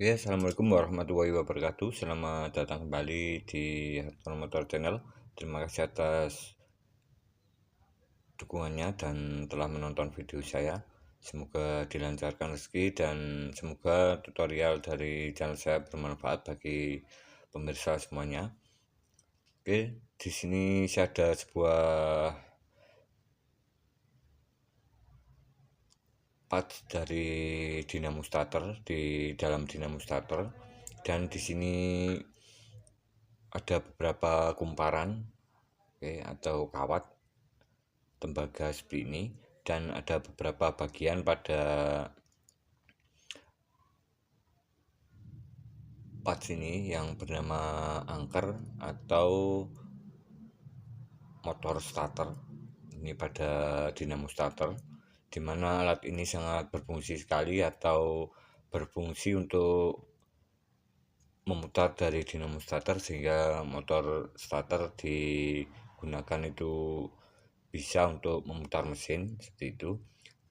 Oke, assalamualaikum warahmatullahi wabarakatuh. Selamat datang kembali di Hardcore Motor Channel. Terima kasih atas dukungannya dan telah menonton video saya. Semoga dilancarkan rezeki dan semoga tutorial dari channel saya bermanfaat bagi pemirsa semuanya. Oke, di sini saya ada sebuah parts dari dinamo starter di dalam dinamo starter, dan di sini ada beberapa kumparan, oke, atau kawat tembaga seperti ini, dan ada beberapa bagian pada parts ini yang bernama angker atau motor starter. Ini pada dinamo starter, dimana alat ini sangat berfungsi sekali atau berfungsi untuk memutar dari dinamo starter sehingga motor starter digunakan itu bisa untuk memutar mesin seperti itu.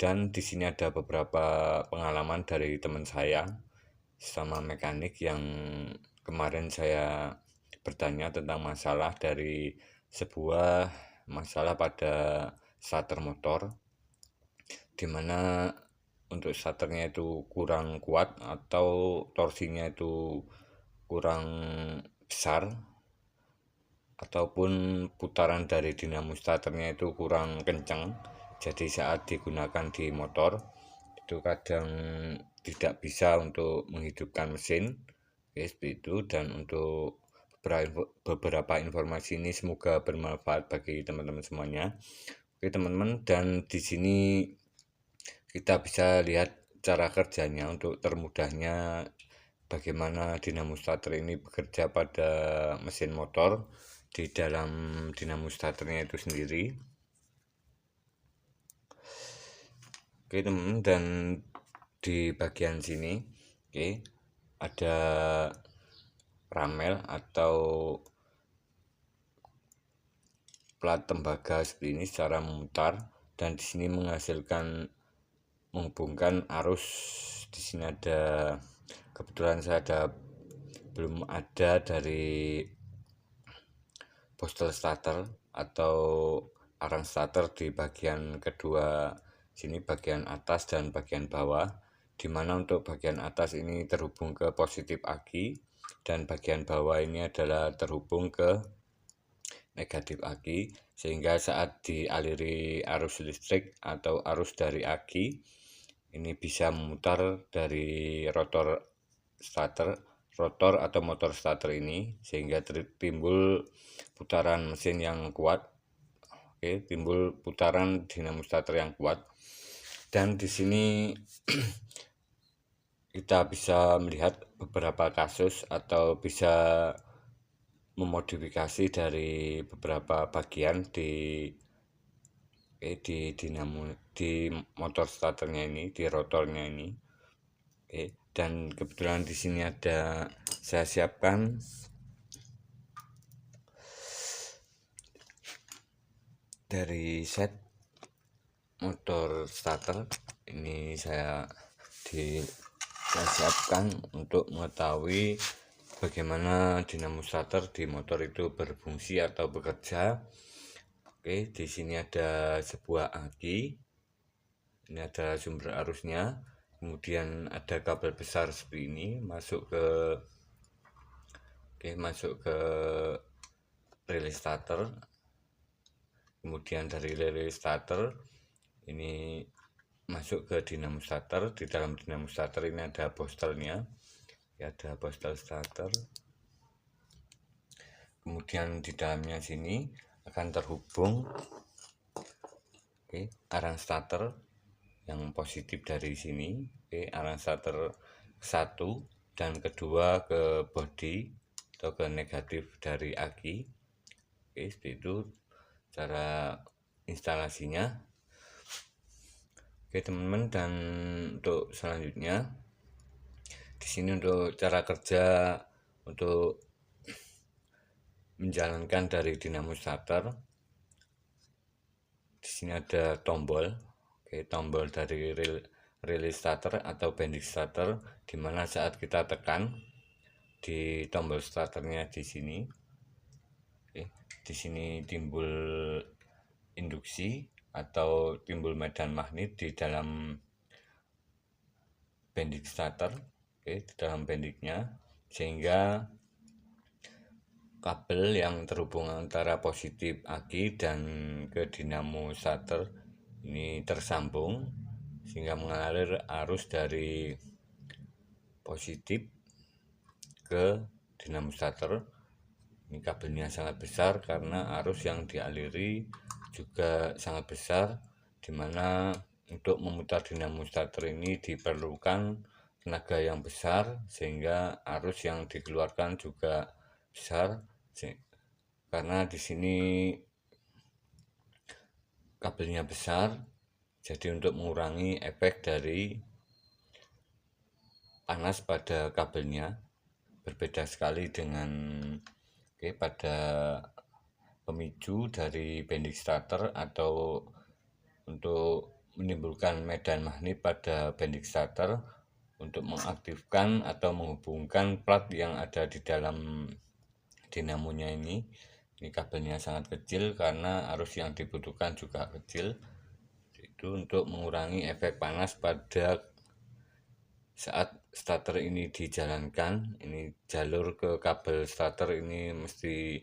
Dan di sini ada beberapa pengalaman dari teman saya sama mekanik yang kemarin saya bertanya tentang masalah dari sebuah masalah pada starter motor, dimana untuk starternya itu kurang kuat atau torsinya itu kurang besar, ataupun putaran dari dinamo starternya itu kurang kencang. Jadi saat digunakan di motor itu kadang tidak bisa untuk menghidupkan mesin, oke, seperti itu. Dan untuk beberapa informasi ini semoga bermanfaat bagi teman-teman semuanya. Oke teman-teman, dan di sini kita bisa lihat cara kerjanya untuk termudahnya bagaimana dinamo starter ini bekerja pada mesin motor di dalam dinamo starternya itu sendiri. Oke teman-teman, dan di bagian sini, oke, ada ramel atau plat tembaga seperti ini secara memutar, dan di sini menghubungkan arus. Di sini ada, kebetulan saya belum ada dari postel starter atau arang starter di bagian kedua sini, bagian atas dan bagian bawah, dimana untuk bagian atas ini terhubung ke positif aki dan bagian bawah ini adalah terhubung ke negatif aki, sehingga saat dialiri arus listrik atau arus dari aki ini bisa memutar dari rotor atau motor starter ini, sehingga timbul putaran mesin yang kuat, oke, timbul putaran dinamo starter yang kuat. Dan di sini kita bisa melihat beberapa kasus atau bisa memodifikasi dari beberapa bagian di motor starternya ini, di rotornya ini. Oke, dan kebetulan di sini saya siapkan dari set motor starter ini. Saya siapkan untuk mengetahui bagaimana dinamo starter di motor itu berfungsi atau bekerja. Oke, di sini ada sebuah aki, ini ada sumber arusnya, kemudian ada kabel besar seperti ini masuk ke relay starter. Kemudian dari relay starter ini masuk ke dinamo starter. Di dalam dinamo starter ini ada postelnya, ya, ada postel starter. Kemudian di dalamnya sini akan terhubung, oke, arang starter yang positif dari sini, oke, arang starter satu, dan kedua ke body atau ke negatif dari aki. Oke, seperti itu cara instalasinya. Oke teman-teman, dan untuk selanjutnya di sini untuk cara kerja untuk menjalankan dari dinamo starter. Di sini ada tombol, oke, tombol dari relay starter atau bending starter, dimana saat kita tekan di tombol starternya di sini, di sini timbul induksi atau timbul medan magnet di dalam bending starter, di dalam bendingnya, sehingga kabel yang terhubung antara positif aki dan ke dinamo starter ini tersambung, sehingga mengalir arus dari positif ke dinamo starter. Ini kabelnya sangat besar karena arus yang dialiri juga sangat besar, dimana untuk memutar dinamo starter ini diperlukan tenaga yang besar, sehingga arus yang dikeluarkan juga besar. Karena di sini kabelnya besar, jadi untuk mengurangi efek dari panas pada kabelnya, berbeda sekali dengan pada pemicu dari bending starter atau untuk menimbulkan medan magnet pada bending starter untuk mengaktifkan atau menghubungkan plat yang ada di dalam dinamonya ini. Ini kabelnya sangat kecil karena arus yang dibutuhkan juga kecil, itu untuk mengurangi efek panas pada saat starter ini dijalankan. Ini jalur ke kabel starter ini mesti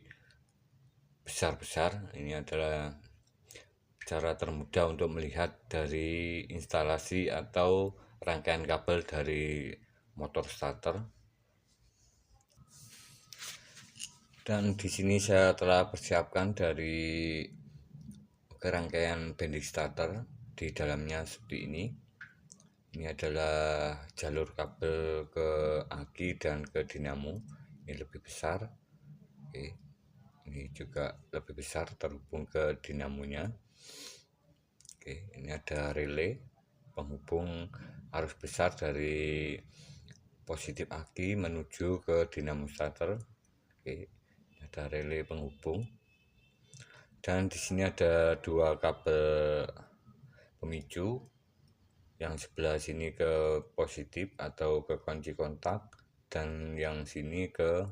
besar-besar. Ini adalah cara termudah untuk melihat dari instalasi atau rangkaian kabel dari motor starter. Dan di sini saya telah persiapkan dari rangkaian bending starter, di dalamnya seperti ini. Ini adalah jalur kabel ke aki dan ke dinamo. Ini lebih besar. Ini juga lebih besar terhubung ke dinamonya. Ini ada relay penghubung arus besar dari positif aki menuju ke dinamo starter. Ada relay penghubung, dan di sini ada dua kabel pemicu, yang sebelah sini ke positif atau ke kunci kontak, dan yang sini ke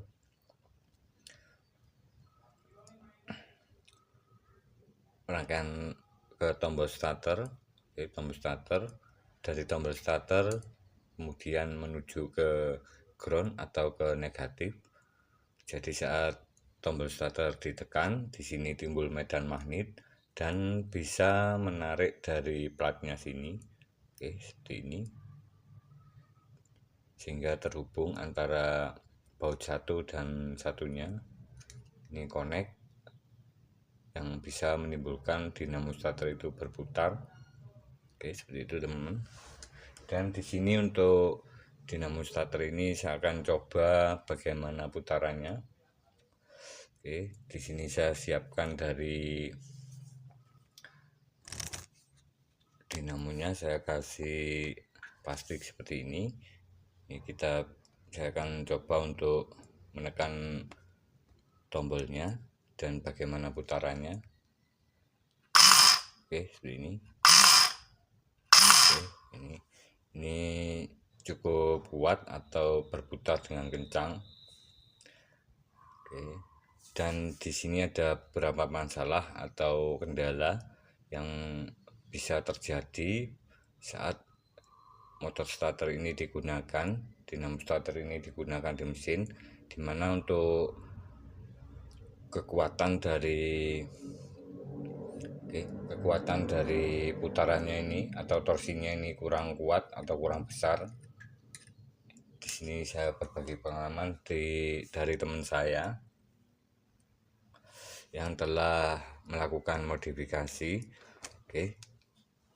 rangkaian ke tombol starter. Tombol starter, dari tombol starter kemudian menuju ke ground atau ke negatif. Jadi saat tombol starter ditekan, di sini timbul medan magnet dan bisa menarik dari platnya sini, seperti ini, sehingga terhubung antara baut satu dan satunya. Ini connect yang bisa menimbulkan dinamo starter itu berputar. Seperti itu teman-teman. Dan di sini untuk dinamo starter ini saya akan coba bagaimana putarannya. Di sini saya siapkan dari dinamonya, saya kasih plastik seperti ini. Ini saya akan coba untuk menekan tombolnya dan bagaimana putarannya. Seperti ini. Ini cukup kuat atau berputar dengan kencang. Dan di sini ada beberapa masalah atau kendala yang bisa terjadi saat motor starter ini digunakan, dinamo starter ini digunakan di mesin, dimana untuk kekuatan dari putarannya ini atau torsinya ini kurang kuat atau kurang besar. Di sini saya berbagi pengalaman dari teman saya yang telah melakukan modifikasi.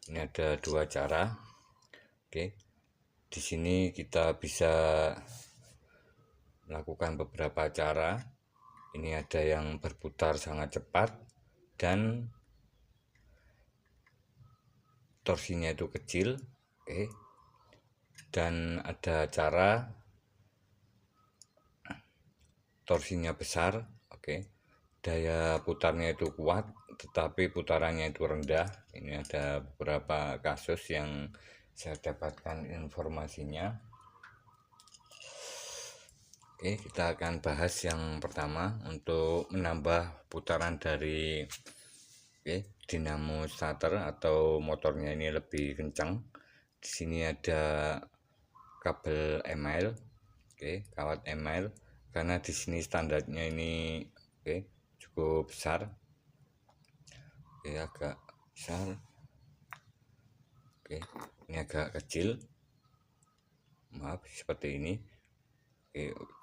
Ini ada dua cara. Di sini kita bisa melakukan beberapa cara. Ini ada yang berputar sangat cepat dan torsinya itu kecil. Dan ada cara torsinya besar. Daya putarnya itu kuat tetapi putarannya itu rendah. Ini ada beberapa kasus yang saya dapatkan informasinya. Oke, kita akan bahas yang pertama untuk menambah putaran dari dinamo starter atau motornya ini lebih kencang. Di sini ada kabel email, kawat email, karena di sini standarnya ini cukup besar, agak besar. Ini agak kecil, maaf, seperti ini.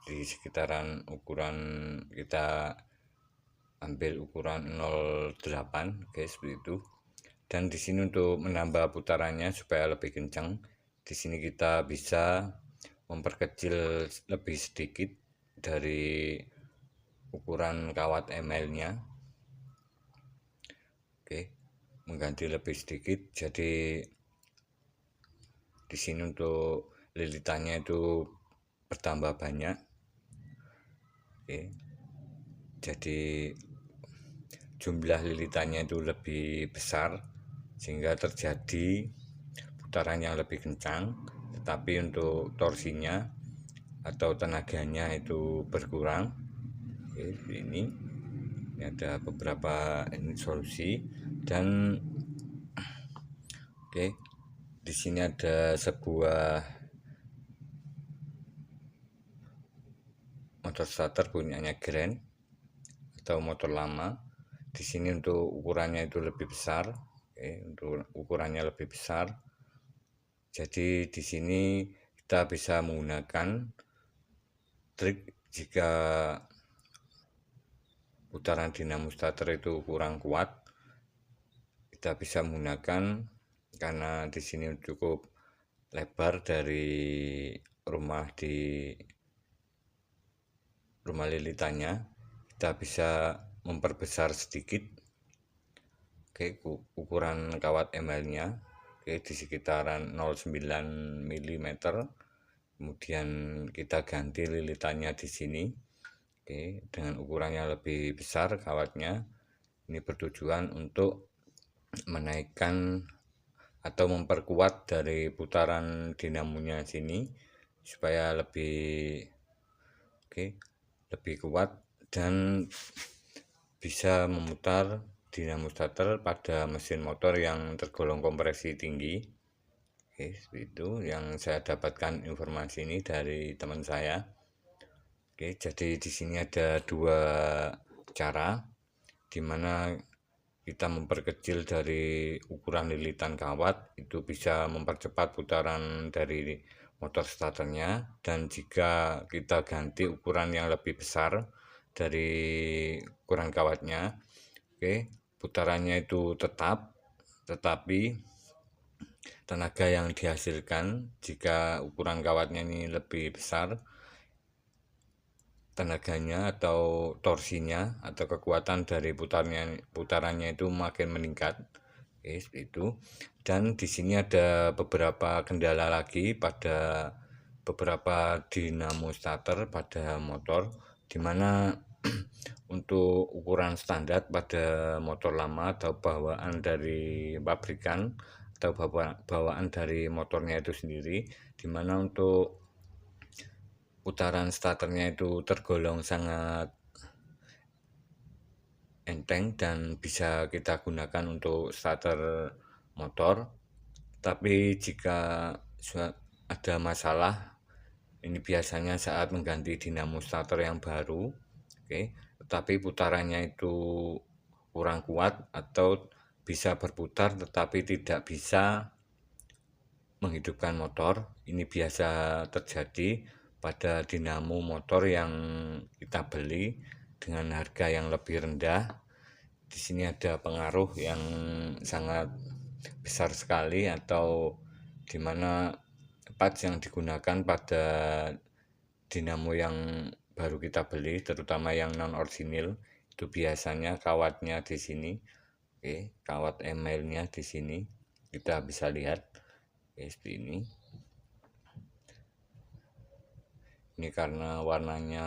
Di sekitaran ukuran kita ambil ukuran 0,8, seperti itu. Dan di sini untuk menambah putarannya supaya lebih kencang, di sini kita bisa memperkecil lebih sedikit dari ukuran kawat emailnya. Mengganti lebih sedikit, jadi di sini untuk lilitannya itu bertambah banyak. Jadi jumlah lilitannya itu lebih besar sehingga terjadi putaran yang lebih kencang, tetapi untuk torsinya atau tenaganya itu berkurang. Ini ada beberapa solusi. Dan di sini ada sebuah motor starter punyanya Grand atau motor lama. Di sini untuk ukurannya itu lebih besar, untuk ukurannya lebih besar. Jadi di sini kita bisa menggunakan trik jika putaran dinamo starter itu kurang kuat, kita bisa menggunakan, karena di sini cukup lebar dari rumah lilitannya, kita bisa memperbesar sedikit ukuran kawat emailnya di sekitaran 0,9 mm. Kemudian kita ganti lilitannya di sini dengan ukuran yang lebih besar kawatnya. Ini bertujuan untuk menaikkan atau memperkuat dari putaran dinamonya sini supaya lebih kuat dan bisa memutar dinamo starter pada mesin motor yang tergolong kompresi tinggi. Seperti itu yang saya dapatkan informasi ini dari teman saya. Jadi di sini ada dua cara di mana kita memperkecil dari ukuran lilitan kawat, itu bisa mempercepat putaran dari motor starternya. Dan jika kita ganti ukuran yang lebih besar dari ukuran kawatnya, putarannya itu tetapi tenaga yang dihasilkan jika ukuran kawatnya ini lebih besar, tenaganya atau torsinya atau kekuatan dari putarannya itu makin meningkat. Seperti itu. Dan di sini ada beberapa kendala lagi pada beberapa dinamo starter pada motor, dimana untuk ukuran standar pada motor lama atau bawaan dari pabrikan atau bawaan dari motornya itu sendiri, dimana untuk putaran starternya itu tergolong sangat enteng dan bisa kita gunakan untuk starter motor. Tapi jika ada masalah, ini biasanya saat mengganti dinamo starter yang baru, tetapi putarannya itu kurang kuat atau bisa berputar tetapi tidak bisa menghidupkan motor. Ini biasa terjadi pada dinamo motor yang kita beli dengan harga yang lebih rendah. Di sini ada pengaruh yang sangat besar sekali, atau di mana parts yang digunakan pada dinamo yang baru kita beli, terutama yang non orisinil, itu biasanya kawatnya di sini, kawat emailnya di sini kita bisa lihat seperti ini. Ini karena warnanya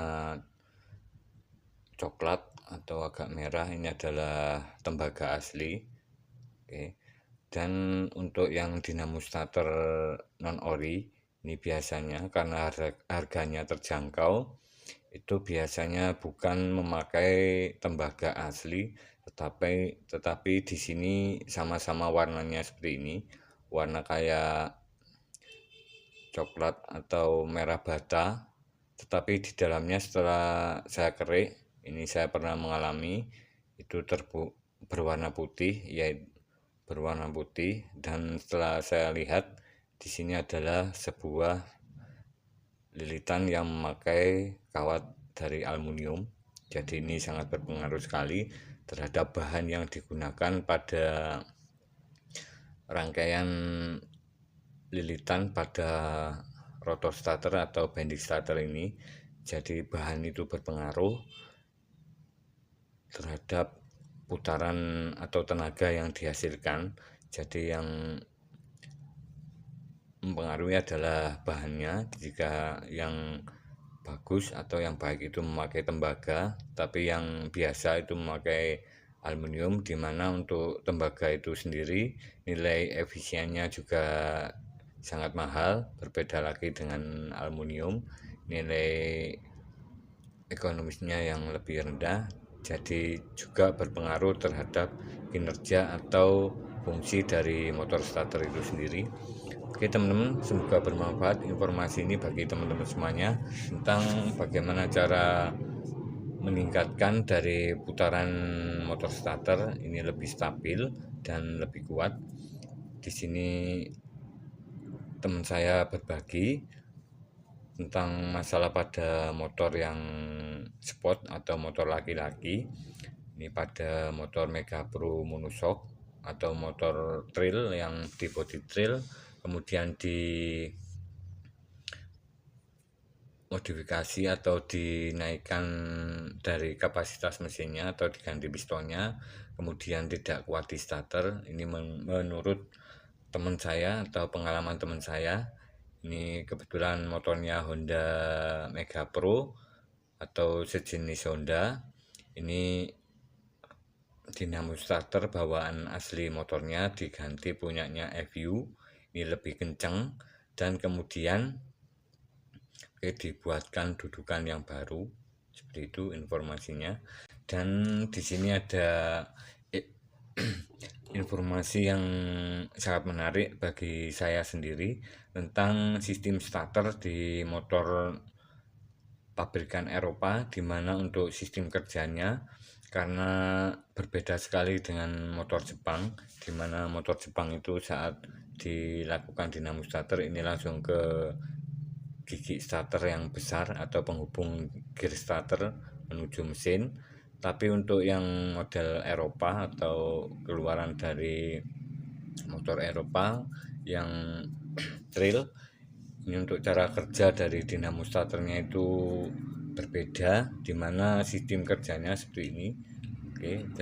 coklat atau agak merah, ini adalah tembaga asli. Dan untuk yang dinamo starter non ori ini biasanya karena harganya terjangkau, itu biasanya bukan memakai tembaga asli, tetapi di sini sama-sama warnanya seperti ini, warna kayak coklat atau merah bata, tetapi di dalamnya setelah saya kerik, ini saya pernah mengalami, itu berwarna putih, yaitu berwarna putih. Dan setelah saya lihat, di sini adalah sebuah lilitan yang memakai kawat dari aluminium. Jadi ini sangat berpengaruh sekali terhadap bahan yang digunakan pada rangkaian lilitan pada rotor starter atau bending starter ini. Jadi bahan itu berpengaruh terhadap putaran atau tenaga yang dihasilkan. Jadi yang mempengaruhi adalah bahannya. Jika yang bagus atau yang baik itu memakai tembaga, tapi yang biasa itu memakai aluminium, di mana untuk tembaga itu sendiri nilai efisiennya juga sangat mahal, berbeda lagi dengan aluminium, nilai ekonomisnya yang lebih rendah, jadi juga berpengaruh terhadap kinerja atau fungsi dari motor starter itu sendiri. Oke teman-teman, semoga bermanfaat informasi ini bagi teman-teman semuanya tentang bagaimana cara meningkatkan dari putaran motor starter ini lebih stabil dan lebih kuat. Di sini teman saya berbagi tentang masalah pada motor yang sport atau motor laki-laki. Ini pada motor Mega Pro Monoshock atau motor trail yang di body trail, kemudian di modifikasi atau dinaikkan dari kapasitas mesinnya atau diganti pistonnya, kemudian tidak kuat di starter. Ini menurut teman saya atau pengalaman teman saya. Ini kebetulan motornya Honda Mega Pro atau sejenis Honda. Ini dinamo starter bawaan asli motornya diganti punyanya FU, ini lebih kencang, dan kemudian dibuatkan dudukan yang baru. Seperti itu informasinya. Dan di sini ada informasi yang sangat menarik bagi saya sendiri tentang sistem starter di motor pabrikan Eropa, di mana untuk sistem kerjanya karena berbeda sekali dengan motor Jepang, di mana motor Jepang itu saat dilakukan dinamo starter ini langsung ke gigi starter yang besar atau penghubung gear starter menuju mesin. Tapi untuk yang model Eropa atau keluaran dari motor Eropa yang trail, ini untuk cara kerja dari dinamo starternya itu berbeda, dimana sistem kerjanya seperti ini. Oke,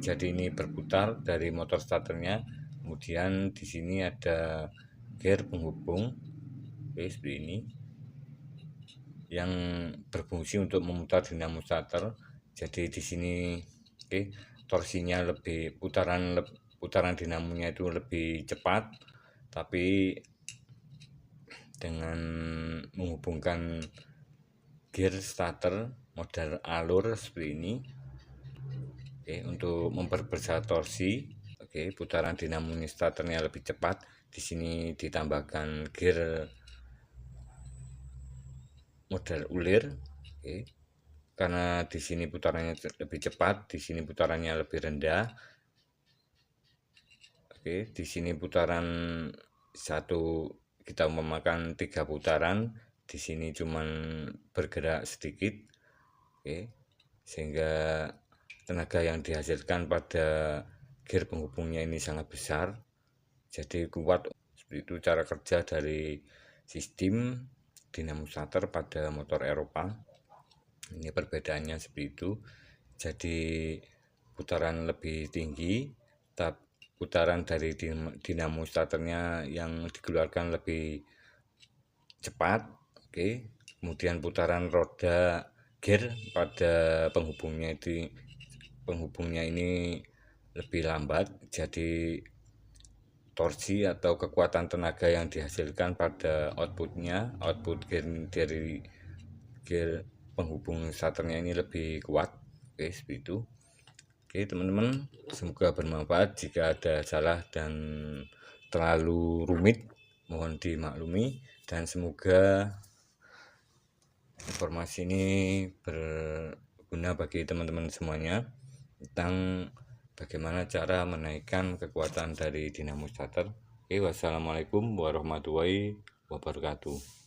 jadi ini berputar dari motor starternya, kemudian di sini ada gear penghubung, oke, seperti ini, yang berfungsi untuk memutar dinamo starter. Jadi di sini torsinya lebih, putaran dinamonya itu lebih cepat, tapi dengan menghubungkan gear starter model alur seperti ini. Untuk memperbesar torsi, putaran dinamo starternya lebih cepat. Di sini ditambahkan gear model ulir, karena di sini putarannya lebih cepat, di sini putarannya lebih rendah. Di sini putaran satu kita memakan 3 putaran, di sini cuman bergerak sedikit, sehingga tenaga yang dihasilkan pada gear penghubungnya ini sangat besar, jadi kuat. Seperti itu cara kerja dari sistem dinamo starter pada motor Eropa. Ini perbedaannya seperti itu. Jadi putaran lebih tinggi, tapi putaran dari dinamo starternya yang dikeluarkan lebih cepat. Kemudian putaran roda gear pada penghubungnya ini lebih lambat, jadi torsi atau kekuatan tenaga yang dihasilkan pada outputnya, output dari gear penghubung starternya ini lebih kuat. Oke, seperti itu. Oke teman-teman, semoga bermanfaat. Jika ada salah dan terlalu rumit mohon dimaklumi, dan semoga informasi ini berguna bagi teman-teman semuanya tentang bagaimana cara menaikkan kekuatan dari dinamo starter. Oke, wassalamualaikum warahmatullahi wabarakatuh.